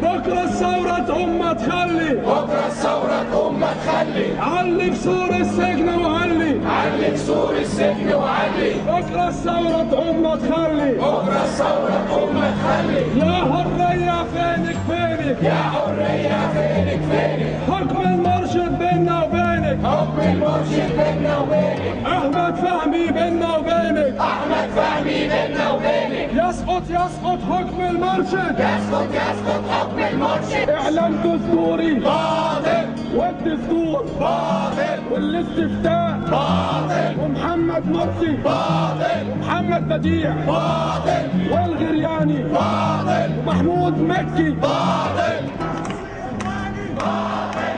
بكرة الثورة أمة تخلي، بكرة الثورة أمة تخلي، علي كسور السجن وعلي، علي كسور السجن وعلي، بكرة الثورة أمة تخلي، بكرة الثورة أمة تخلي، يا حرية فينك فينك، يا حرية فينك فينك، حكم المرشد بينا وبينك، حكم المرشد بينا وبينك، أحمد فهمي بينا وبينك، أحمد فهمي بينا وبينك، يسقط يسقط حكم المرشد، يسقط يسقط حكم المرشد، إعلان دستوري باطل والدستور باطل والاستفتاء باطل ومحمد مرسي باطل ومحمد بديع باطل والغرياني باطل ومحمود مكي باطل باطل